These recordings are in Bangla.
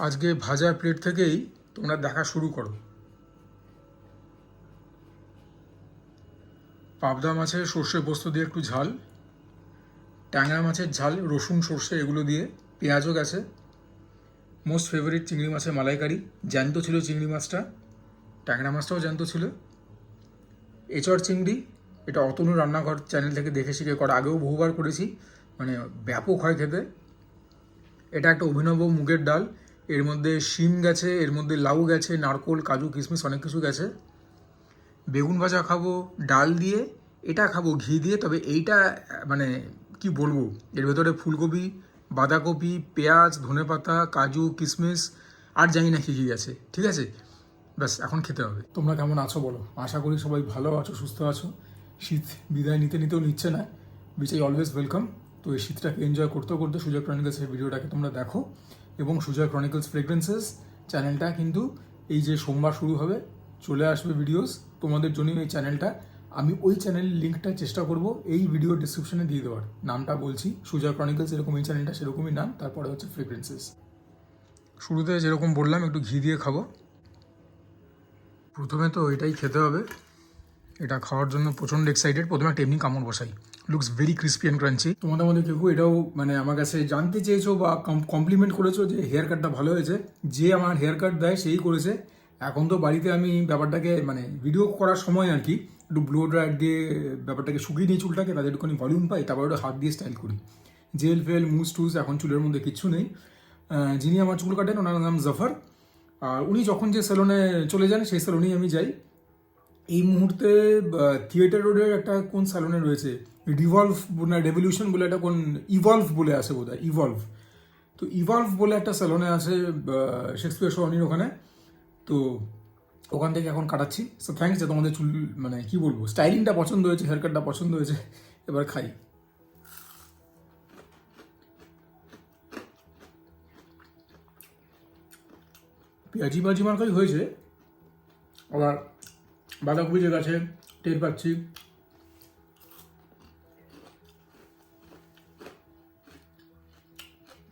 আজকে ভাজার প্লেট থেকেই তোমরা দেখা শুরু করো। পাবদা মাছের সর্ষে পোস্ত দিয়ে একটু ঝাল, ট্যাংরা মাছের ঝাল রসুন সর্ষে এগুলো দিয়ে, পেঁয়াজও গেছে। মোস্ট ফেভারিট চিংড়ি মাছের মালাইকারি, জ্যান্ত ছিল চিংড়ি মাছটা, ট্যাংরা মাছটাও জ্যান্ত ছিল। এঁচড় চিংড়ি, এটা অতনু রান্নাঘর চ্যানেল থেকে দেখে শিখে করা, আগেও বহুবার করেছি, মানে ব্যাপক হয় খেতে। এটা একটা অভিনব মুগের ডাল, এর মধ্যে শিম গেছে, এর মধ্যে লাউ গেছে, নারকোল কাজু কিশমিশ অনেক কিছু গেছে। বেগুন ভাজা খাবো ডাল দিয়ে, এটা খাবো ঘি দিয়ে। তবে এইটা মানে কি বলবো, এর ভেতরে ফুলকপি, বাঁধাকপি, পেঁয়াজ, ধনেপাতা, কাজু কিশমিশ আর জানি না কী কী গেছে। ঠিক আছে, ব্যাস এখন খেতে হবে। তোমরা কেমন আছো বলো? আশা করি সবাই ভালো আছো, সুস্থ আছো। শীত বিদায় নিতেও নিচ্ছে না, বিচ আই অলওয়েজ ওয়েলকাম। তো এই শীতটাকে এনজয় করতে করতে সুজয় ক্রনিকলসের ভিডিওটাকে তোমরা দেখো, এবং সুজয় ক্রনিকলস ফ্রেগরেন্সেস চ্যানেলটা কিন্তু এই যে সোমবার শুরু হবে, চলে আসবে ভিডিওস তোমাদের জন্য। এই চ্যানেলটা আমি ওই চ্যানেলের লিঙ্কটা চেষ্টা করব এই ভিডিও ডিসক্রিপশনে দিয়ে দেওয়ার। নামটা বলছি সুজয় ক্রনিকলস, এরকম এই চ্যানেলটা সেরকমই নাম, তারপরে হচ্ছে ফ্রেগরেন্সেস। শুরুতে যেরকম বললাম একটু ঘি দিয়ে খাবো। প্রথমে তো এটাই খেতে হবে, এটা খাওয়ার জন্য প্রচণ্ড এক্সাইটেড। প্রথমে একটা এমনি কামড় বসাই, looks very crispy and crunchy. তোমাদের মধ্যে কেউ এটাও মানে আমার কাছে জানতে চেয়েছো বা কমপ্লিমেন্ট করেছো যে হেয়ার কাটটা ভালো হয়েছে। যে আমার হেয়ার কাট দেয় সেই করেছে। এখন তো বাড়িতে আমি ব্যাপারটাকে মানে ভিডিও করার সময় আর কি একটু ব্লো ড্রায়ার দিয়ে ব্যাপারটাকে শুকিয়ে নিই চুলটাকে, তাদের একটুখানি ভলিউম পাই, তারপর ওটা হাত দিয়ে স্টাইল করি। জেল ফেল মুস টুস এখন চুলের মধ্যে কিচ্ছু নেই। যিনি আমার চুল কাটেন ওনার নাম জাফর, আর উনি যখন যে সেলুনে চলে যান সেই সেলুনেই আমি যাই। এই মুহূর্তে থিয়েটার রোডের একটা কোন স্যালনে রয়েছে, রিভলভ না রেভলিউশন বলে একটা কোন ইভলভ বলে আছে বোধ হয়, ইভলভ। তো ইভলভ বলে একটা স্যালনে আছে শেক্সপিয়ার সরণির ওখানে। তো ওখান থেকে এখন কাটাচ্ছি। সো থ্যাংকস যে তোমাদের চুল মানে কি বলবো, স্টাইলিংটা পছন্দ হয়েছে, হেয়ার কাটটা পছন্দ হয়েছে। এবার খাই। পেঁয়াজি বাজি মার্কাই হয়েছে, আবার বাঁধাকপি যে গাছে টের পাচ্ছি।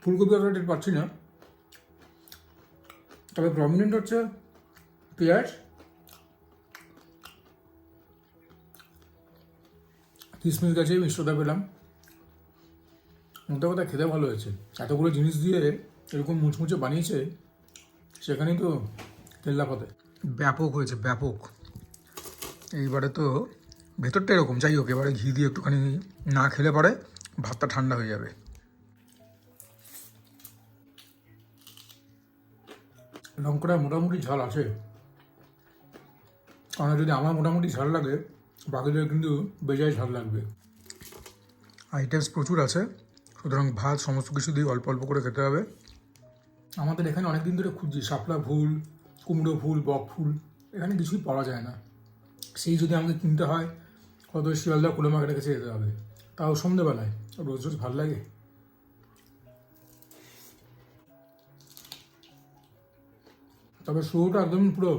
ফুলকপি অতটা টের পাচ্ছি না, তবে প্রমিনেন্ট হচ্ছে পেঁয়াজ, কিশমিশ গাছে মিশ্রতা পেলাম। মোটা কথা খেতে ভালো হয়েছে, এতগুলো জিনিস দিয়ে এরকম মুচমুচে বানিয়েছে, সেখানেই তো তেল্লাপথে ব্যাপক হয়েছে, ব্যাপক। এইবারে তো ভেতরটা এরকম, যাই হোক এবারে ঘি দিয়ে একটুখানি না খেলে পরে ভাতটা ঠান্ডা হয়ে যাবে। লঙ্কাটা মোটামুটি ঝাল আছে, কারণ যদি আমার মোটামুটি ঝাল লাগে বাকিদের কিন্তু বেজায় ঝাল লাগবে। আইটেমস প্রচুর আছে, সুতরাং ভাত সমস্ত কিছু দিয়ে অল্প অল্প করে খেতে হবে। আমাদের এখানে অনেকদিন ধরে খুঁজছি শাপলা ফুল, কুমড়ো ফুল, বক ফুল, এখানে কিছুই পাওয়া যায় না। সেই যদি আমাকে কিনতে হয় কত শিয়ালদা কুলো মার্কেটের কাছে যেতে হবে, তাও সন্ধ্যেবেলায়, রোজ রোজ ভালো লাগে। তবে শুরুটা একদম পুরো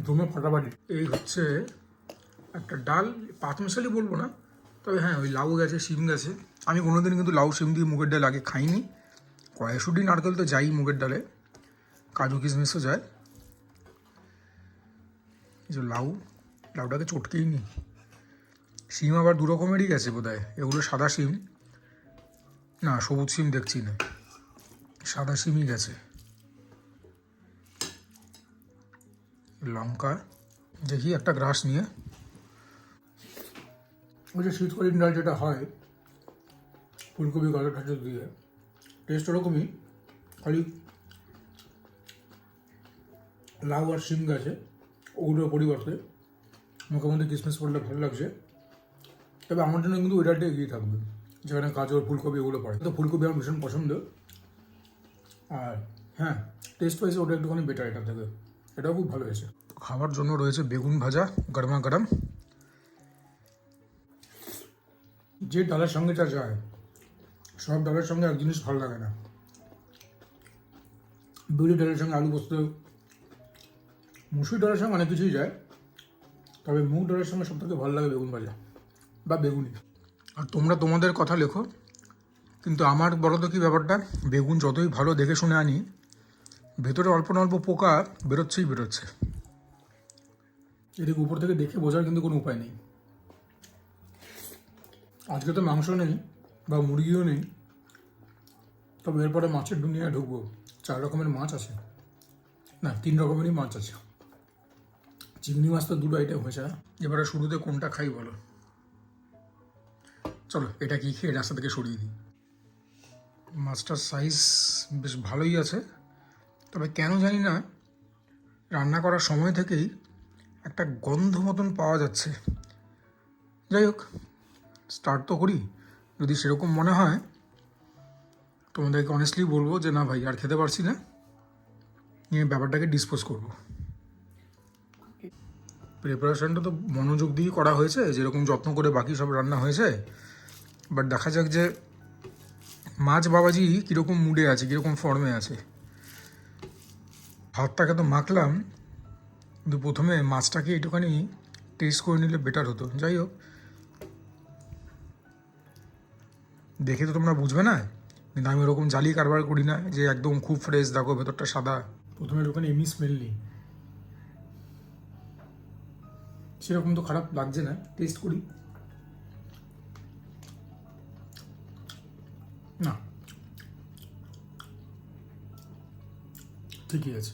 জমে ফাটাফাটি। এই হচ্ছে একটা ডাল, পাঁচমিশালি বলবো না, তবে হ্যাঁ ওই লাউ গেছে, শিম গেছে। আমি কোনোদিন কিন্তু লাউ শিম দিয়ে মুগের ডাল আগে খাইনি। কড়াইশুঁটি নারকেল তো যাই মুগের ডালে, কাজু কিশমিশও যায়। এই যে লাউটাকে চটকেই নি। শিম আবার দু রকমেরই গেছে বোধ হয়, এগুলো সাদা শিম, না সবুজ শিম দেখছি না, সাদা শিমই গেছে। লঙ্কা দেখি একটা গ্রাস নিয়ে। ওই যে শীতকালীন ডাল যেটা হয় ফুলকপি গাজর টাজর দিয়ে, টেস্ট ওরকমই, খালি লাউ আর শিম গেছে, ওগুলোর পরিবর্তে মুখের মধ্যে কিশমিশ পড়লে ভালো লাগছে। তবে আমার জন্য কিন্তু ওই ডালটা এগিয়ে থাকবে, যেখানে গাজর ফুলকপি এগুলো পড়ে। তো ফুলকপি আমার ভীষণ পছন্দ, আর হ্যাঁ টেস্ট ওয়াইজ ওটা একটুখানি বেটার এটা থেকে, এটাও খুব ভালো হয়েছে। খাওয়ার জন্য রয়েছে বেগুন ভাজা গরমা গরম। যে ডালের সঙ্গে যা যায়, সব ডালের সঙ্গে এক জিনিস ভালো লাগে না, বিউলি ডালের সঙ্গে আলু পোস্ত, মুসুর ডালের সঙ্গে অনেক কিছুই যায়, তবে মুগ ডালের সঙ্গে সবথেকে ভালো লাগে বেগুন ভাজা বা বেগুনি। আর তোমরা তোমাদের কথা লেখো, কিন্তু আমার বলো তো কি ব্যাপারটা, বেগুন যতই ভালো দেখে শুনে আনি, ভেতরে অল্প না অল্প পোকা বেরোচ্ছেই বেরোচ্ছে। এদিকে উপর থেকে দেখে বোঝার কিন্তু কোনো উপায় নেই। আজকে তো মাংস নেই বা মুরগিও নেই, তবে এরপরে মাছের দুনিয়ায় ঢুকবো। 4 রকমের মাছ আছে, না 3 রকমেরই মাছ আছে। চিংড়ি মাছ তো 2 আইটেম হয়েছে। এবারে শুরুতে কোনটা খাই বলো? চলো এটা কি খেয়ে রাস্তা থেকে সরিয়ে দিই। মাছটার সাইজ বেশ ভালোই আছে, তবে কেন জানি না রান্না করার সময় থেকেই একটা গন্ধ মতন পাওয়া যাচ্ছে। যাই হোক, স্টার্ট তো করি। যদি সেরকম মনে হয় তোমাদেরকে অনেস্টলি বলবো যে না ভাই আর খেতে পারছি না, নিয়ে ব্যাপারটাকে ডিসপোজ করব। প্রিপারেশনটা তো মনোযোগ দিয়েই করা হয়েছে, যেরকম যত্ন করে বাকি সব রান্না হয়েছে। বাট দেখা যাক যে মাছ বাবাজি কীরকম মুডে আছে, কীরকম ফর্মে আছে। ভাতটাকে তো মাখলাম, কিন্তু প্রথমে মাছটাকে একটুখানি টেস্ট করে নিলে বেটার হতো। যাই হোক, দেখে তো তোমরা বুঝবে না, কিন্তু আমি ওরকম জালি কারবার করি না যে একদম খুব ফ্রেশ, দেখো ভেতরটা সাদা। প্রথমে একটুখানি এমনি স্মেল নিই, সেরকম তো খারাপ লাগছে না। টেস্ট করি। না, ঠিকই আছে,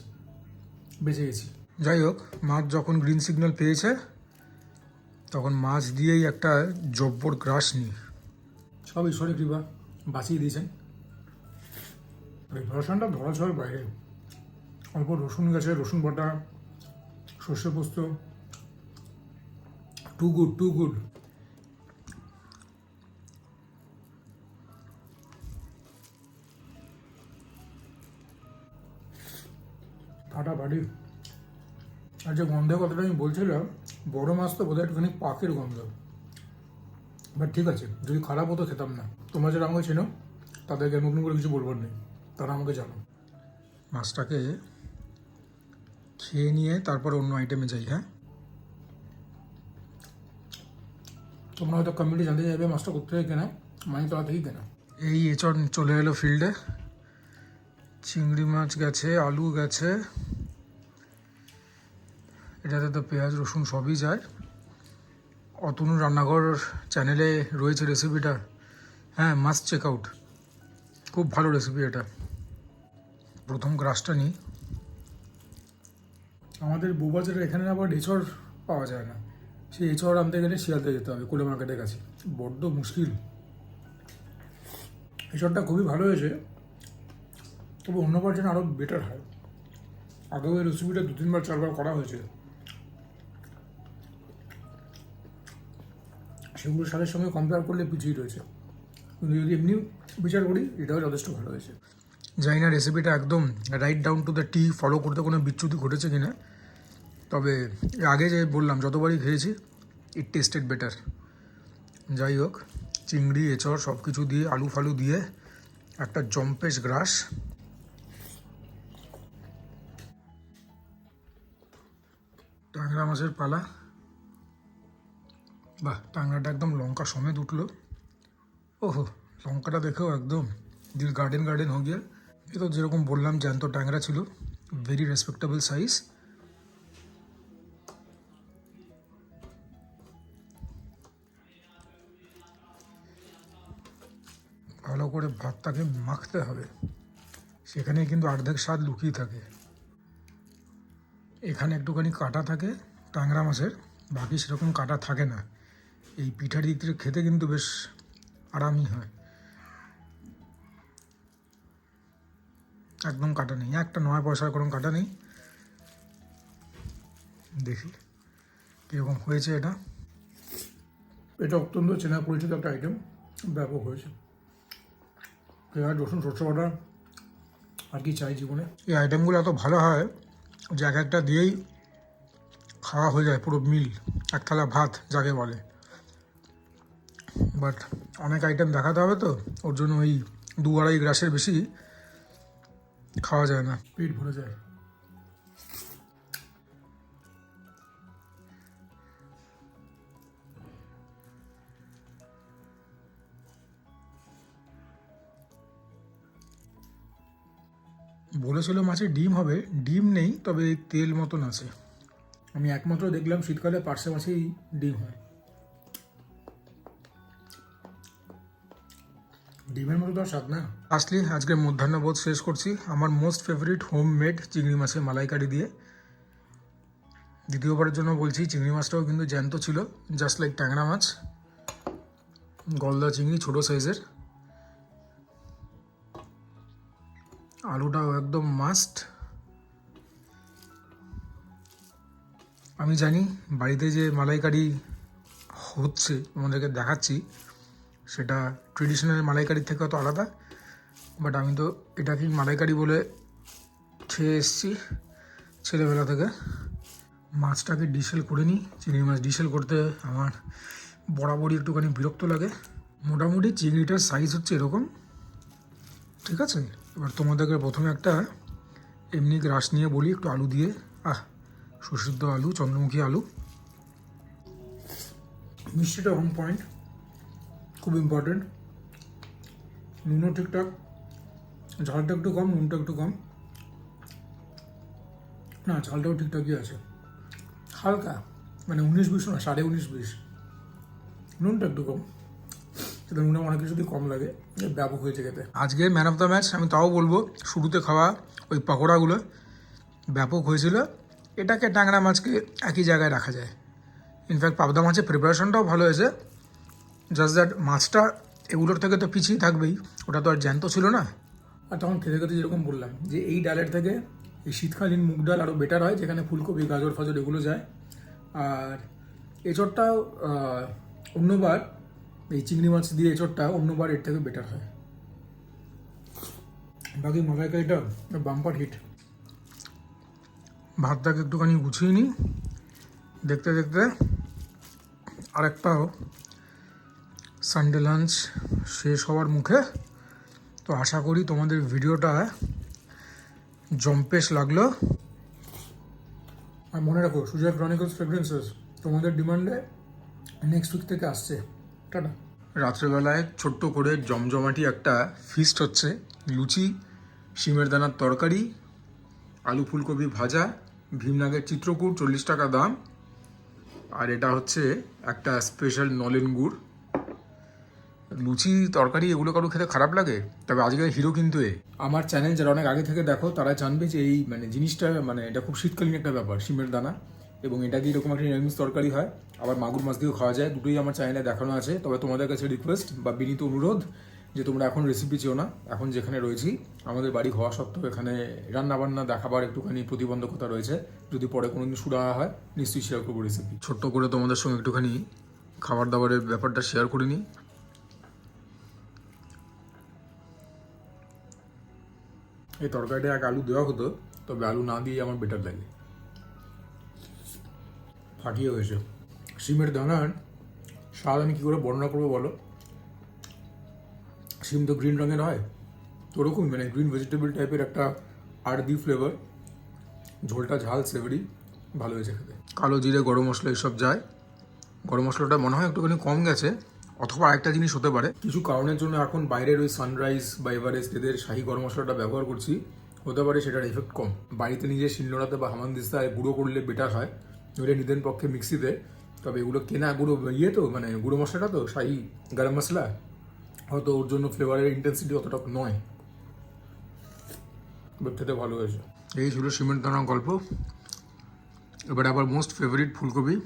বেঁচে গেছি। যাই হোক, মাছ যখন গ্রিন সিগন্যাল পেয়েছে তখন মাছ দিয়েই একটা জব্বর গ্রাস নিই। সব ঈশ্বরের কৃপা, বাঁচিয়ে দিয়েছেন। প্রিপারেশনটা ধরা ছোঁয়ার বাইরে। অল্প রসুন গেছে, রসুন বাটা, সর্ষে পোস্ত, টু গুড টু গুড। ফাটাফাটি। আর যে গন্ধের কথাটা আমি বলছিলাম, বড় মাছ তো বোধহয় একটুখানি পাকের গন্ধ। বাট ঠিক আছে, যদি খারাপ হতো খেতাম না। তোমরা যারা আমাকে চেনো তাদেরকে নতুন করে কিছু বলবার নেই, তারা আমাকে জানো। মাছটাকে খেয়ে নিয়ে তারপর অন্য আইটেমে যাই। হ্যাঁ, তোমরা হয়তো কমিটি জানতে চাইবে মাছটা কোথা থেকে কেনা, মানিতলা থেকেই কেনা। এই এচর চলে এলো ফিল্ডে। চিংড়ি মাছ গেছে, আলু গেছে, এটাতে তো পেঁয়াজ রসুন সবই যায়। অতনু রান্নাঘর চ্যানেলে রয়েছে রেসিপিটা, হ্যাঁ মাস্ট চেক আউট, খুব ভালো রেসিপি এটা। প্রথম গ্রাসটা নিই। আমাদের বউবাজারের এখানে আবার এঁচড় পাওয়া যায় না, সেই এঁচড় আনতে গেলে শিয়ালদা যেতে হবে, কোলে মার্কেটের কাছে। বড্ড মুশকিল। এঁচড়টা খুবই ভালো হয়েছে, তবে অন্যবার যেন আরও বেটার হয়। আগেও এই রেসিপিটা 2-3 বার 4 বার করা হয়েছে, সেগুলো স্বাদের সঙ্গে কম্পেয়ার করলে পিছিয়ে রয়েছে। কিন্তু যদি এমনি বিচার করি, এটাও যথেষ্ট ভালো হয়েছে। জানি না রেসিপিটা একদম write down to the T follow করতে কোনো বিচ্যুতি ঘটেছে কিনা, তবে আগে যে বললাম যতবারই খেয়েছি ইট টেস্টেড বেটার। যাই হোক, চিংড়ি এঁচড় সব কিছু দিয়ে, আলু ফালু দিয়ে একটা জম্পেশ গ্রাস। ট্যাংরা মাছের পালা। বাহ, ট্যাংরাটা একদম লঙ্কা সমেত উঠলো। ওহো, লঙ্কাটা দেখেও একদম দিল গার্ডেন গার্ডেন হয়ে গিয়ে। এ তো যেরকম বললাম জ্যান্ত ট্যাংরা ছিল, ভেরি রেসপেক্টেবল সাইজ। ভালো করে ভাতটাকে মাখতে হবে, সেখানে কিন্তু অর্ধেক স্বাদ লুকিয়ে থাকে। এখানে একটুখানি কাটা থাকে ট্যাংরা মাছের, বাকি সেরকম কাটা থাকে না। এই পিঠার দিক থেকে খেতে কিন্তু বেশ আরামই হয়। একদম কাটা নেই, একটা 9 পয়সার কোনো কাটা নেই। দেখি কীরকম হয়েছে এটা। এটা অত্যন্ত চেনা পরিচিত একটা আইটেম, ব্যাপক হয়েছে। পেঁয়াজ রসুন সরষে বাটা, আর কি চাই জীবনে। এই আইটেমগুলো এত ভালো হয় যে এক একটা দিয়েই খাওয়া হয়ে যায় পুরো মিল, এক থালা ভাত যাকে বলে। বাট অনেক আইটেম দেখাতে হবে তো, ওর জন্য ওই 2-2.5 গ্রাসের বেশি খাওয়া যায় না, পেট ভরে যায়। বলেছিল মাছে ডিম হবে, ডিম নেই, তবে এই তেল মতন আছে। আমি একমাত্র দেখলাম শীতকালে পার্শে মাছেই ডিম হয়। ডিমের মতো তো আর স্বাদ না। আসলে আজকে মধ্যাহ্নবোধ শেষ করছি আমার মোস্ট ফেভারিট হোমমেড চিংড়ি মাছের মালাইকারি দিয়ে। দ্বিতীয়বারের জন্য বলছি, চিংড়ি মাছটাও কিন্তু জ্যান্ত ছিল, জাস্ট লাইক ট্যাংরা মাছ। গলদা চিংড়ি ছোটো সাইজের, আলুটাও একদম মাস্ট। আমি জানি বাড়িতে যে মালাইকারি হচ্ছে আমাদেরকে দেখাচ্ছি সেটা ট্রেডিশনাল মালাইকারির থেকে তো আলাদা, বাট আমি তো এটাকেই মালাইকারি বলে খেয়ে এসেছি ছেলেবেলা থেকে। মাছটাকে ডিশেল করে নিই। চিংড়ি মাছ ডিশেল করতে আমার বরাবরই একটুখানি বিরক্ত লাগে। মোটামুটি চিংড়িটার সাইজ হচ্ছে এরকম, ঠিক আছে। এবার তোমাদেরকে প্রথমে একটা এমনি গ্রাস নিয়ে বলি, একটু আলু দিয়ে, সুসিদ্ধ আলু, চন্দ্রমুখী আলু। মিষ্টিটা অন পয়েন্ট, খুব ইম্পর্টেন্ট। নুনও ঠিকঠাক, ঝালটা একটু কম, নুনটা একটু কম। না, ঝালটাও ঠিকঠাকই আছে, হালকা, মানে 19-20 না, 19.5-20। নুনটা একটু কম, সেটা নুনে অনেক কিছু যদি কম লাগে, ব্যাপক হয়েছে খেতে। আজকে ম্যান অফ দ্য ম্যাচ আমি তাও বলবো, শুরুতে খাওয়া ওই পকোড়াগুলো ব্যাপক হয়েছিল। এটাকে ট্যাংরা মাছকে একই জায়গায় রাখা যায়। ইনফ্যাক্ট পাবদা মাছের প্রিপারেশনটাও ভালো হয়েছে, জাস্ট দ্যাট মাছটা এগুলোর থেকে তো পিছিয়ে থাকবেই, ওটা তো আর জ্যান্ত ছিল না। আর তখন খেতে খেতে যেরকম বললাম যে এই ডালের থেকে এই শীতকালীন মুগ ডাল আরও বেটার হয়, যেখানে ফুলকপি, গাজর ফাজর এগুলো যায়। আর এঁচড়টাও অন্যবার, এই চিংড়ি মাছ দিয়ে এঁচড়টা অন্যবার এর থেকে বেটার হয়। বাকি মালাইকারিটা বাম্পার হিট। ভাতটাকে একটুখানি গুছিয়ে নিই। দেখতে দেখতে আরেকটাও সানডে লাঞ্চ শেষ হওয়ার মুখে। তো আশা করি তোমাদের ভিডিওটা জম্পেশ লাগলো। আর মনে রাখো, সুজয় ক্রনিকলস ফ্রেগ্রেন্সেস তোমাদের ডিমান্ডে নেক্সট উইক থেকে আসছে। টাটা। রাত্রেবেলায় ছোট্ট করে জমজমাটি একটা ফিস্ট হচ্ছে। লুচি, শিমের দানার তরকারি, আলু ফুলকপি ভাজা, ভীমনাগের চিত্রকূট 40 টাকা দাম। আর এটা হচ্ছে একটা স্পেশাল নলেন গুড়। লুচি তরকারি এগুলো কারো খেতে খারাপ লাগে? তবে আজকের হিরো কিন্তু আমার চ্যানেল যারা অনেক আগে থেকে দেখো তারা জানবে যে এই জিনিসটা এটা খুব শীতকালীন একটা ব্যাপার, শিমের দানা, এবং এটা দিয়ে এরকম একটা নিরামিষ তরকারি হয়। আবার মাগুর মাছ দিয়েও খাওয়া যায়, দুটোই আমার চ্যানেলে দেখানো আছে। তবে তোমাদের কাছে রিকোয়েস্ট বা বিনীত অনুরোধ যে তোমরা এখন রেসিপি চেও না। এখন যেখানে রয়েছি, আমাদের বাড়ি হওয়া সত্ত্বেও এখানে রান্নাবান্না দেখাবার একটুখানি প্রতিবন্ধকতা রয়েছে। যদি পরে কোনো দিন শুরু হয়, নিশ্চয়ই শেয়ার করবো রেসিপি। ছোট্ট করে তোমাদের সঙ্গে একটুখানি খাবার দাবারের ব্যাপারটা শেয়ার করে নিই। এই তরকারিটা এক আলু দেওয়া হতো, তবে আলু না দিয়ে আমার বেটার লাগে, ফাটিয়ে হয়েছে। শিমের দানার স্বাদ আমি কী করে বর্ণনা করবো বলো? শিম তো গ্রিন রঙের হয়, তো ওরকমই গ্রিন ভেজিটেবল টাইপের একটা আর্দি ফ্লেভার। ঝোলটা ঝাল, সেভারি, ভালো হয়েছে খেতে। কালো জিরে, গরম মশলা এসব যায়। গরম মশলাটা মনে হয় একটুখানি কম গেছে, অথবা আরেকটা জিনিস হতে পারে, কিছু কারণের জন্য এখন বাইরের ওই সানরাইজ বা এভারেস্ট এদের শাহি গরম মশলাটা ব্যবহার করছি, হতে পারে সেটার এফেক্ট কম। বাড়িতে নিজে শিলনোড়াতে বা হামানদিস্তায় গুঁড়ো করলে বেটার হয়, নইলে নিদেন পক্ষে মিক্সিতে। তবে এগুলো কেনা গুঁড়ো তো গুঁড়ো মশলাটা তো শাহি গরম মশলা, হয়তো ওর জন্য ফ্লেভারের ইন্টেন্সিটি অতটা নয়, বাট খেতে ভালো হয়েছে। এই ছিল শিমের দানার গল্প। এবার আবার মোস্ট ফেভারিট ফুলকপি,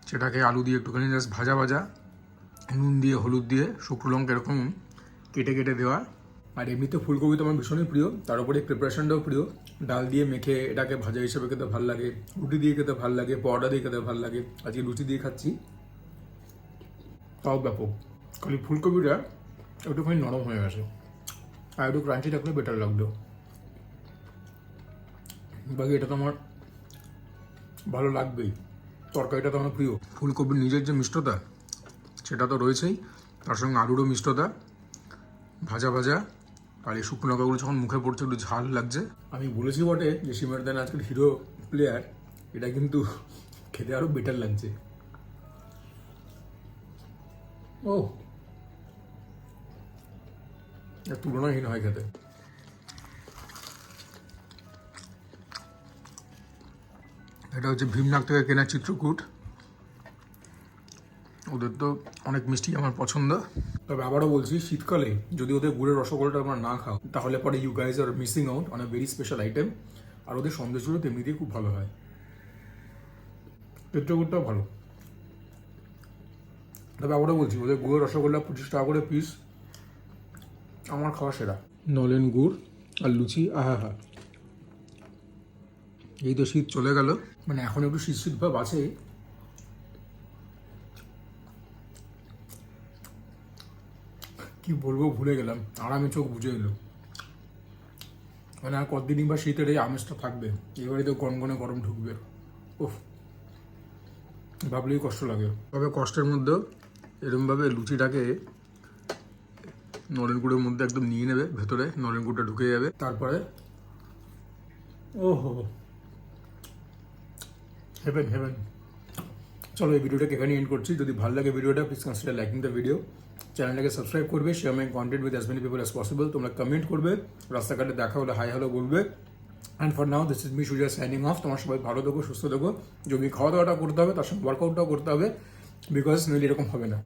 সেটাকে আলু দিয়ে একটুখানি জাস্ট ভাজা ভাজা, নুন দিয়ে, হলুদ দিয়ে, শুকনো লঙ্কা এরকম কেটে কেটে দেওয়া। আর এমনিতে ফুলকপি তো আমার ভীষণই প্রিয়, তার উপরে প্রিপারেশনটাও প্রিয়। ডাল দিয়ে মেখে এটাকে ভাজা হিসেবে খেতে ভালো লাগে, রুটি দিয়ে খেতে ভালো লাগে, পরোটা দিয়ে খেতে ভালো লাগে। আজকে লুচি দিয়ে খাচ্ছি, তাও ব্যাপক। খালি ফুলকপিটা একটুখানি নরম হয়ে গেছে, আর একটু ক্রাঞ্চি থাকলে বেটার লাগলো। বাকি এটা তো আমার ভালো লাগবেই, তরকারিটা তো আমার প্রিয়। ফুলকপির নিজের যে মিষ্টতা সেটা তো রয়েছেই, তার সঙ্গে আলুরও মিষ্টতা, ভাজা ভাজা, আর এই শুকনো লঙ্কাগুলো যখন মুখে পড়ছে একটু ঝাল লাগছে। আমি বলেছি বটে যে শিমের দানা আজকের হিরো প্লেয়ার, এটা কিন্তু খেতে আরও বেটার লাগছে। ও, তুলনাহীন হয় খেতে। এটা হচ্ছে ভীমনাগ থেকে কেনা চিত্রকূট। ওদের তো অনেক মিষ্টি আমার পছন্দ। তবে আবারও বলছি, শীতকালে যদি ওদের গুড়ের রসগোল্লাটা তোমরা না খাও তাহলে পরে you guys are missing out on a very special item. আর ওদের সন্দেশগুলো তেমনিতেই খুব ভালো হয়। চিত্রকূটটাও ভালো। তবে আবারও বলছি, ওদের গুড়ের রসগোল্লা 25 টাকা করে পিস, আমার খাওয়া সেরা। নলেন গুড় আর লুচি, আহা হা। এই তো শীত চলে গেল, মানে এখন একটু শীত শীত ভাব আছে। কি বলবো ভুলে গেলাম, আরামে চোখ বুঝে এলো। মানে আর কতদিনই বা শীতের এই আমেজটা থাকবে, এবারে তো গনগনে গরম ঢুকবে। ওহ, ভাবলেই কষ্ট লাগে। তবে কষ্টের মধ্যেও এরমভাবে লুচিটাকে নলেন গুড়ের মধ্যে একদম নিয়ে নেবে, ভেতরে নলেন গুড়টা ঢুকে যাবে, তারপরে ওহো, হেভেন হেভেন। চলো এই ভিডিওটাকে এখানে এন্ড করছি। যদি ভালো লাগে ভিডিওটা, please consider liking the video. চ্যানেলটাকে সাবস্ক্রাইব করবে, share my content with as many people as possible. তোমরা কমেন্ট করবে, রাস্তাঘাটে দেখা হলে হাই হ্যালো বলবে। And for now this is me Sujoy signing off. তোমার সবাই ভালো থেকো, সুস্থ থেকো। যদি খাওয়া দাওয়াটা করতে হবে তার সঙ্গে ওয়ার্কআউটটাও করতে হবে, বিকজ নইলে এরকম হবে না।